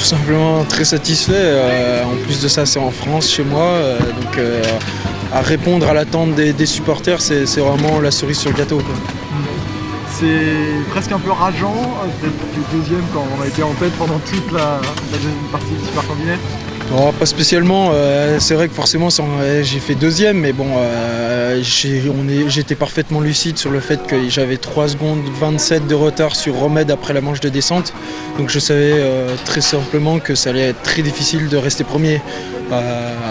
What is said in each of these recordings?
simplement très satisfait. En plus de ça, c'est en France, chez moi. À répondre à l'attente des supporters, c'est vraiment la cerise sur le gâteau, quoi. C'est presque un peu rageant d'être deuxième quand on a été en tête pendant toute la deuxième partie du Super Combiné. Non, pas spécialement. C'est vrai que forcément j'ai fait deuxième, mais bon, j'étais parfaitement lucide sur le fait que j'avais 3 secondes 27 de retard sur Romède après la manche de descente. Donc je savais très simplement que ça allait être très difficile de rester premier.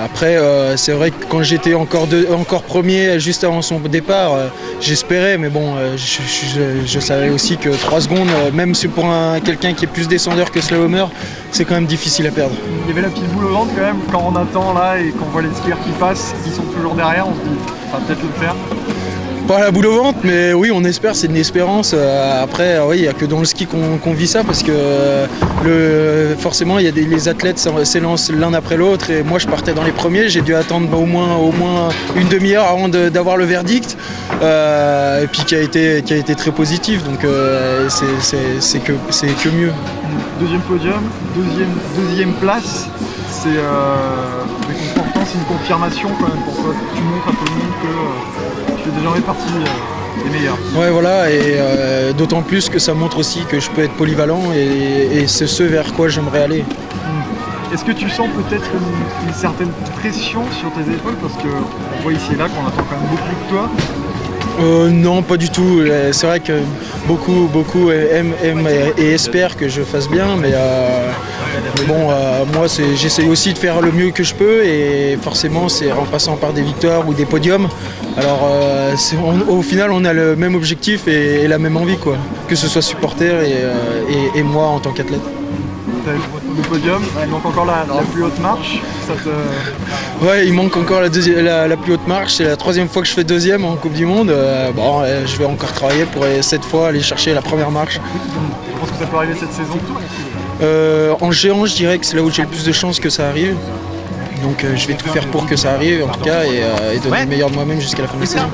Après, c'est vrai que quand j'étais encore premier juste avant son départ, j'espérais, mais bon, je savais aussi que 3 secondes, même si pour quelqu'un qui est plus descendeur que slalomeur, c'est quand même difficile à perdre. Il y avait la petite boule au ventre quand même, quand on attend là et qu'on voit les skieurs qui passent, qui sont toujours derrière, on se dit, ça va peut-être le faire. Pas la boule au ventre, mais oui, on espère, c'est une espérance. Après, oui, il n'y a que dans le ski qu'on vit ça, parce que forcément, les athlètes s'élancent l'un après l'autre, et moi je partais dans les premiers, j'ai dû attendre au moins une demi-heure avant d'avoir le verdict, et puis qui a été très positif, donc c'est que mieux. Deuxième podium, deuxième place, c'est réconfortant, c'est une confirmation quand même pour toi. Tu montres à tout le monde que tu fais désormais partie des meilleurs. Ouais, voilà, et d'autant plus que ça montre aussi que je peux être polyvalent, et c'est ce vers quoi j'aimerais aller. Est-ce que tu sens peut-être une certaine pression sur tes épaules, parce qu'on voit ici et là qu'on attend quand même beaucoup de toi? Non, pas du tout. C'est vrai que beaucoup aiment et espèrent que je fasse bien, mais bon, moi j'essaye aussi de faire le mieux que je peux, et forcément c'est en passant par des victoires ou des podiums. Alors au final on a le même objectif et la même envie, quoi, que ce soit supporter et moi en tant qu'athlète. Le podium, il manque encore la plus haute marche. Ouais, il manque encore la plus haute marche. C'est la 3e fois que je fais deuxième en Coupe du Monde. Bon, je vais encore travailler pour cette fois aller chercher la première marche. Je pense que ça peut arriver cette saison. En géant, je dirais que c'est là où j'ai le plus de chances que ça arrive. Donc je vais tout faire pour que ça arrive en tout cas, et donner le meilleur de moi-même jusqu'à la fin de la saison.